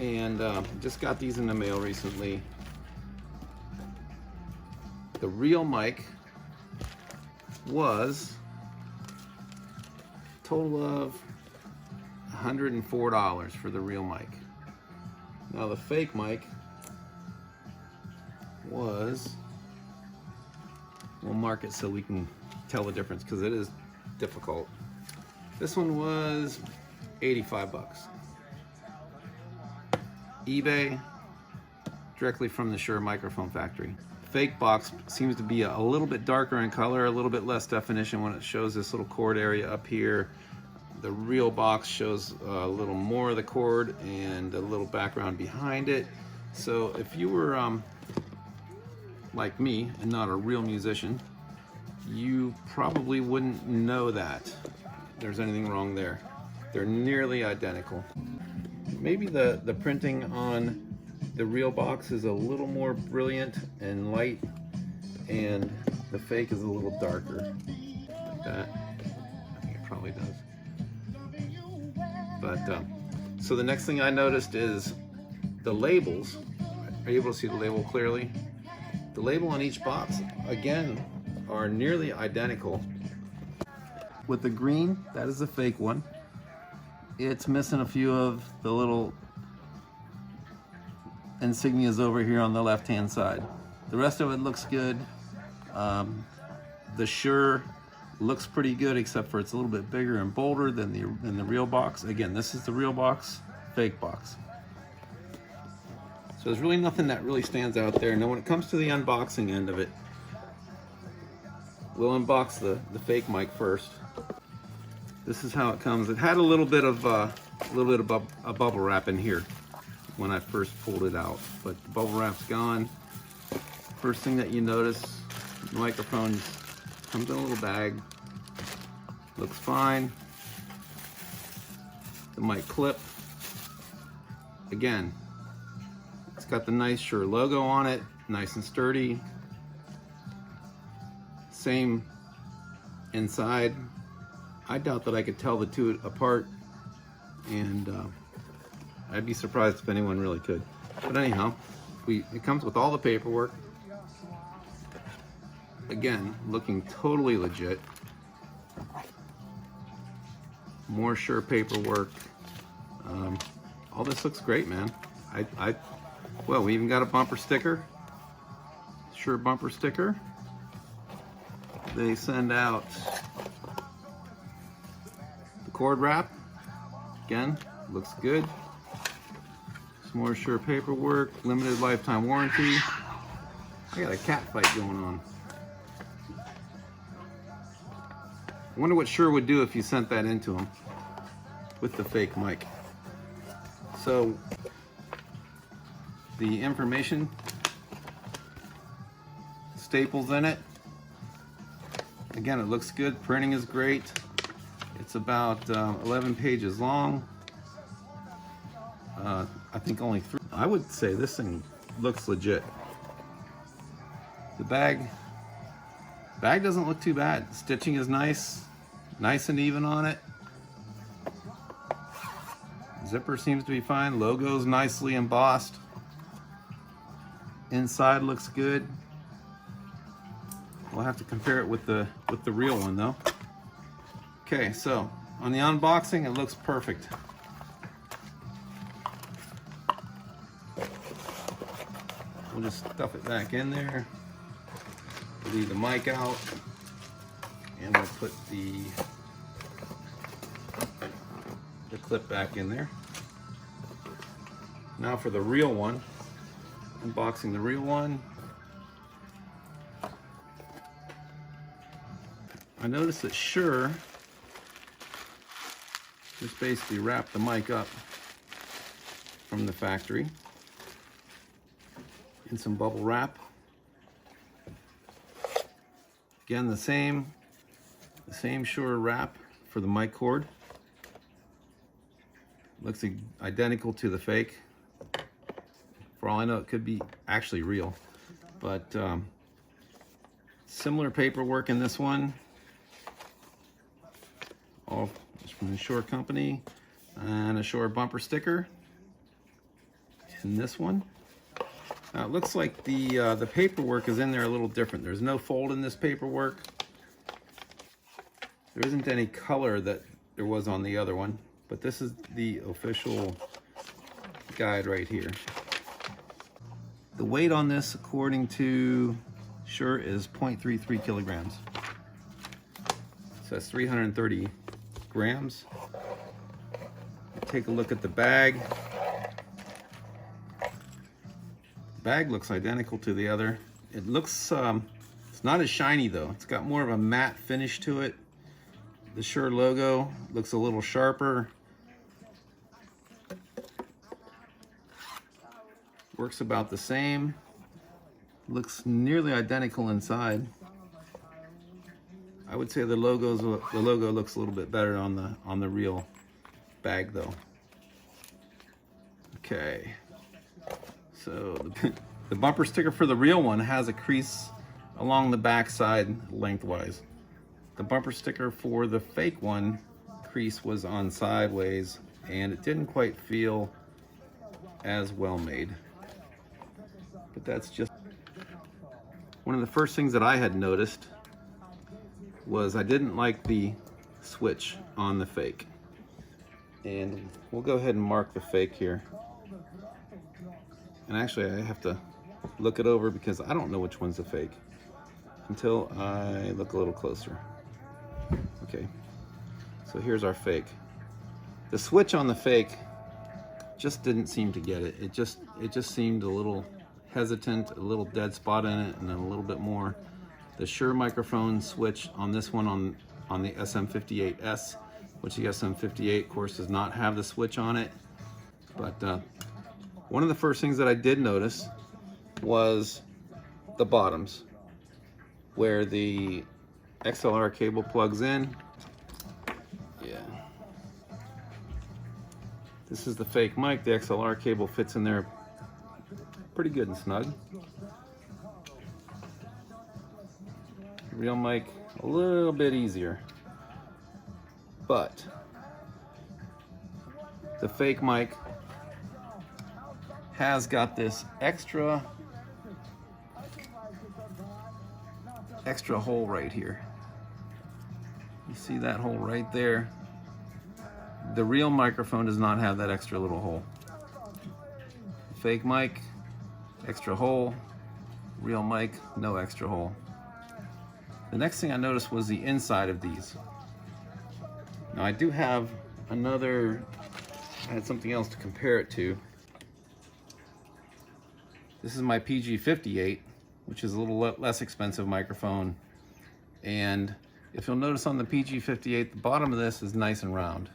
and just got these in the mail recently. The real mic was a total of $104 for the real mic. Now the fake mic was, we'll mark it so we can tell the difference because it is difficult. This one was 85 bucks. eBay, directly from the SHURE microphone factory. Fake box seems to be a little bit darker in color, a little bit less definition when it shows this little cord area up here. The real box shows a little more of the cord and a little background behind it. So if you were like me and not a real musician, you probably wouldn't know that there's anything wrong there. They're nearly identical. Maybe the printing on the real box is a little more brilliant and light, and the fake is a little darker. Like that. I think it probably does. But so the next thing I noticed is the labels. Are you able to see the label clearly? The label on each box, again, are nearly identical. With the green, that is the fake one. It's missing a few of the little insignias over here on the left-hand side. The rest of it looks good. The SHURE looks pretty good, except for it's a little bit bigger and bolder than the real box. Again, this is the real box, fake box. So there's really nothing that really stands out there. Now when it comes to the unboxing end of it, we'll unbox the fake mic first. This is how it comes. It had a little bit of bubble wrap in here when I first pulled it out, but the bubble wrap's gone. First thing that you notice, the microphone comes in a little bag. Looks fine. The mic clip, again, it's got the nice SHURE logo on it, nice and sturdy. Same inside. I doubt that I could tell the two apart, and I'd be surprised if anyone really could. But anyhow, it comes with all the paperwork. Again, looking totally legit. More SHURE paperwork. All this looks great, man. Well, we even got a bumper sticker. SHURE bumper sticker. They send out the cord wrap. Again, looks good. Some more SHURE paperwork, limited lifetime warranty. I got a cat fight going on. I wonder what SHURE would do if you sent that into them with the fake mic. So the information, staples in it. Again, it looks good. Printing is great. It's about 11 pages long. I think only 3. I would say this thing looks legit. The bag doesn't look too bad. Stitching is nice and even on it. Zipper seems to be fine. Logo's nicely embossed. Inside looks good. We'll have to compare it with the real one though. Okay, so on the unboxing, it looks perfect. We'll just stuff it back in there. Leave the mic out, and we'll put the clip back in there. Now for the real one, unboxing the real one. I noticed that SHURE just basically wrapped the mic up from the factory in some bubble wrap. Again, the same SHURE wrap for the mic cord. Looks identical to the fake. For all I know, it could be actually real, but similar paperwork in this one. All from the SHURE company, and a SHURE bumper sticker. in this one. Now it looks like the paperwork is in there a little different. There's no fold in this paperwork. There isn't any color that there was on the other one, but this is the official guide right here. The weight on this, according to SHURE, is 0.33 kilograms. So that's 330 grams. Take a look at the bag. The bag looks identical to the other. It looks, it's not as shiny though. It's got more of a matte finish to it. The SHURE logo looks a little sharper. Works about the same. Looks nearly identical inside. I would say the logo looks a little bit better on the real bag though. Okay. So the bumper sticker for the real one has a crease along the back side lengthwise. The bumper sticker for the fake one, crease was on sideways and it didn't quite feel as well made. But that's just one of the first things that I had noticed was I didn't like the switch on the fake. And we'll go ahead and mark the fake here. And actually I have to look it over because I don't know which one's the fake until I look a little closer. Okay, so here's our fake. The switch on the fake just didn't seem to get it. It just seemed a little hesitant, a little dead spot in it, and then a little bit more. The SHURE microphone switch on this one on the SM58S, which the SM58 of course does not have the switch on it. But one of the first things that I did notice was the bottoms, where the XLR cable plugs in. Yeah. This is the fake mic. The XLR cable fits in there pretty good and snug. Real mic, a little bit easier. But the fake mic has got this extra hole right here. You see that hole right there? The real microphone does not have that extra little hole. Fake mic, extra hole. Real mic, no extra hole. The next thing I noticed was the inside of these. Now I do have I had something else to compare it to. This is my PG58, which is a little less expensive microphone. And if you'll notice on the PG58, the bottom of this is nice and round.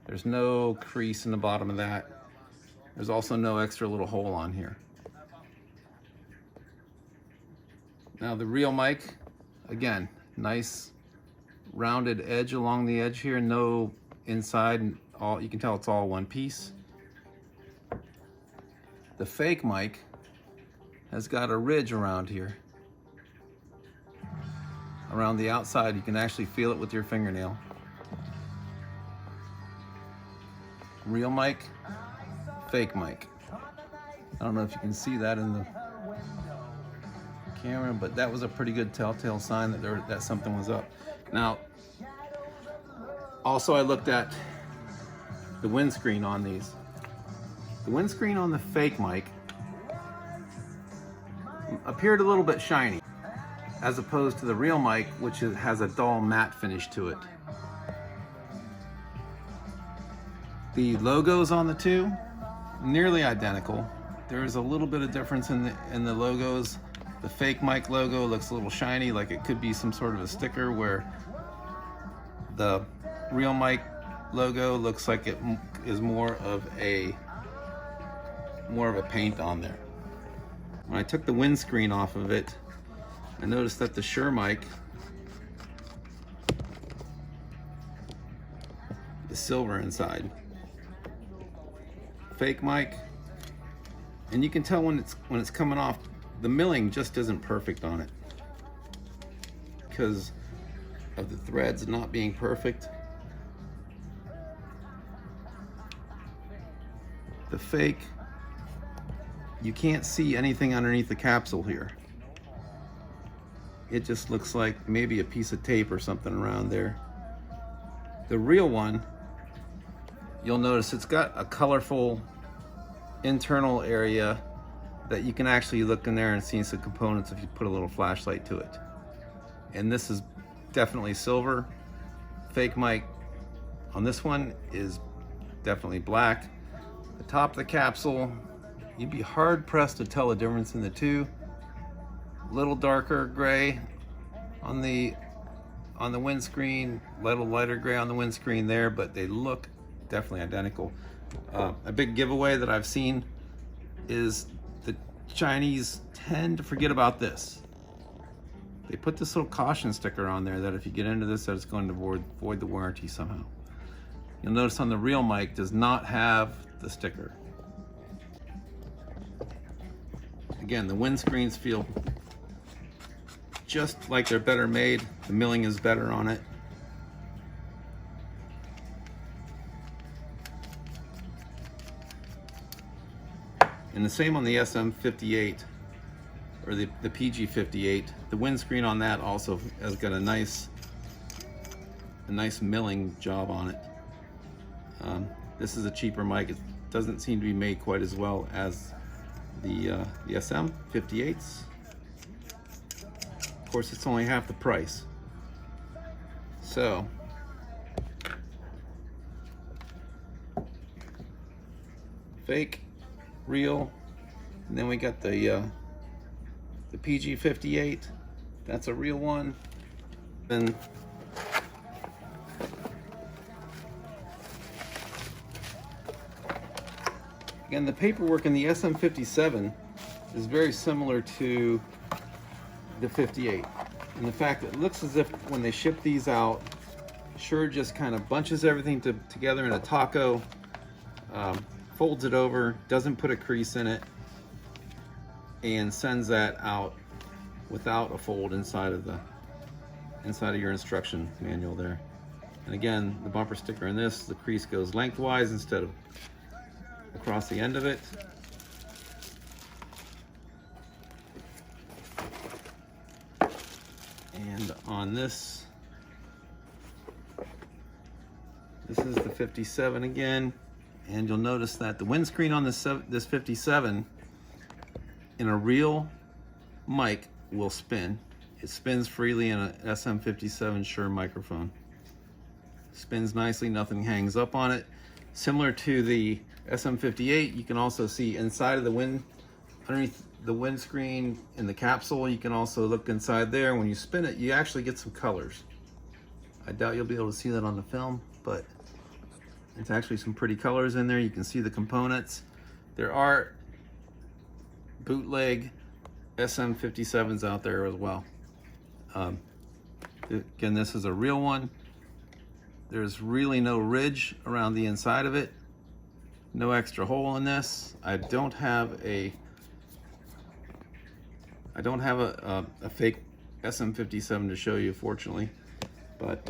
There's no crease in the bottom of that. There's also no extra little hole on here. Now the real mic, again, nice rounded edge along the edge here, no inside, you can tell it's all one piece. The fake mic has got a ridge around here. Around the outside, you can actually feel it with your fingernail. Real mic, fake mic. I don't know if you can see that in the camera, but that was a pretty good telltale sign that something was up. Now, also I looked at the windscreen on these. The windscreen on the fake mic appeared a little bit shiny, as opposed to the real mic, which has a dull matte finish to it. The logos on the two, nearly identical. There is a little bit of difference in the logos. The fake mic logo looks a little shiny, like it could be some sort of a sticker, where the real mic logo looks like it is more of a paint on there. When I took the windscreen off of it, I noticed that the SHURE mic is silver inside. Fake mic, and you can tell when it's coming off, the milling just isn't perfect on it because of the threads not being perfect. The fake you can't see anything underneath the capsule here. It just looks like maybe a piece of tape or something around there. The real one, you'll notice it's got a colorful internal area that you can actually look in there and see some components if you put a little flashlight to it. And this is definitely silver. Fake mic on this one is definitely black. The top of the capsule, you'd be hard pressed to tell the difference in the two. A little darker gray on the windscreen, little lighter gray on the windscreen there, but they look definitely identical. A big giveaway that I've seen is the Chinese tend to forget about this. They put this little caution sticker on there that if you get into this, that it's going to void the warranty somehow. You'll notice on the real mic does not have the sticker. Again, the windscreens feel just like they're better made. The milling is better on it. And the same on the SM58 or the PG58. The windscreen on that also has got a nice milling job on it. This is a cheaper mic. It doesn't seem to be made quite as well as the SM58s. Of course, it's only half the price. So, fake, real, and then we got the PG58. That's a real one. Then again, the paperwork in the SM57 is very similar to the 58. And the fact that it looks as if when they ship these out, SHURE just kind of bunches everything together in a taco, folds it over, doesn't put a crease in it, and sends that out without a fold inside of your instruction manual there. And again, the bumper sticker in this, the crease goes lengthwise instead of across the end of it. And on this is the 57 again, and you'll notice that the windscreen on this 57 in a real mic will spin. It spins freely in an SM57 SHURE microphone. Spins nicely, nothing hangs up on it. Similar to the SM58, you can also see inside of the underneath the windscreen in the capsule. You can also look inside there. When you spin it, you actually get some colors. I doubt you'll be able to see that on the film, but it's actually some pretty colors in there. You can see the components. There are bootleg SM57s out there as well. Again, this is a real one. There's really no ridge around the inside of it. No extra hole in this. I don't have a fake SM57 to show you, fortunately, but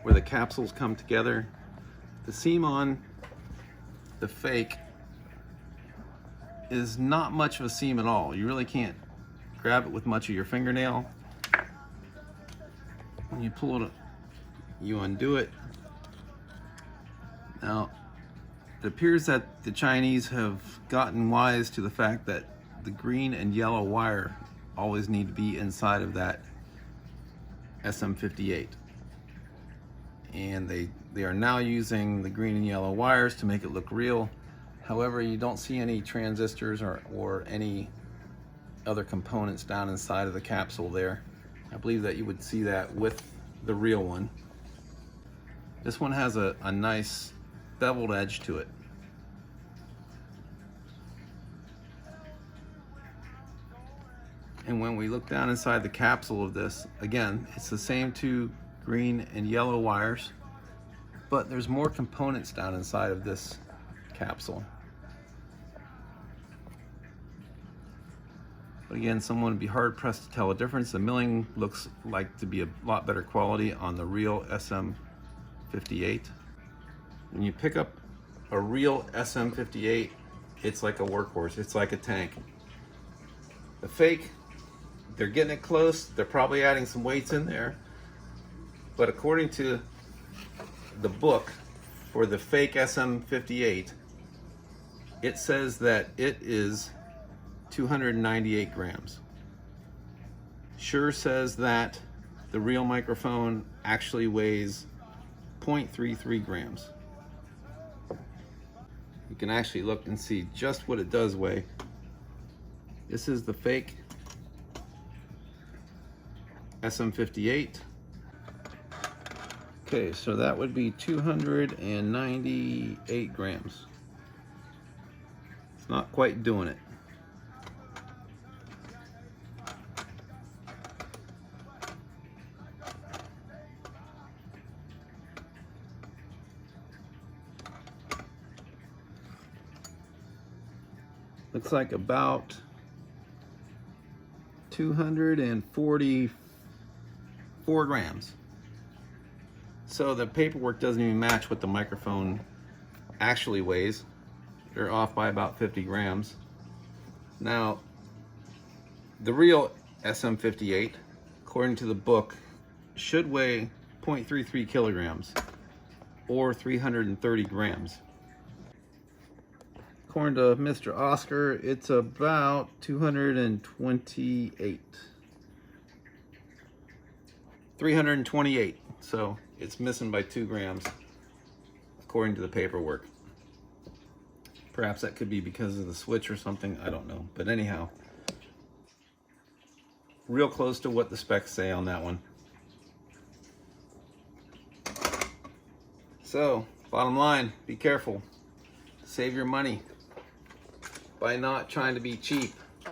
where the capsules come together, the seam on the fake is not much of a seam at all. You really can't grab it with much of your fingernail. When you pull it, you undo it. Now, it appears that the Chinese have gotten wise to the fact that the green and yellow wire always need to be inside of that SM58. And they are now using the green and yellow wires to make it look real. However, you don't see any transistors or any other components down inside of the capsule there. I believe that you would see that with the real one. This one has a nice beveled edge to it. And when we look down inside the capsule of this, again, it's the same two green and yellow wires, but there's more components down inside of this capsule. But again, someone would be hard pressed to tell a difference. The milling looks like to be a lot better quality on the real SM58. When you pick up a real SM58 it's like a workhorse. It's like a tank. The fake, they're getting it close. They're probably adding some weights in there. But according to the book for the fake SM58, it says that it is 298 grams. SHURE says that the real microphone actually weighs 0.33 grams. You can actually look and see just what it does weigh. This is the fake SM58. Okay, so that would be 298 grams. It's not quite doing it. Looks like about 244 grams. So the paperwork doesn't even match what the microphone actually weighs. They're off by about 50 grams. Now, the real SM58, according to the book, should weigh 0.33 kilograms or 330 grams. According to Mr. Oscar, it's about 228. 328. So it's missing by 2 grams, according to the paperwork. Perhaps that could be because of the switch or something, I don't know. But anyhow, real close to what the specs say on that one. So, bottom line, be careful. Save your money by not trying to be cheap.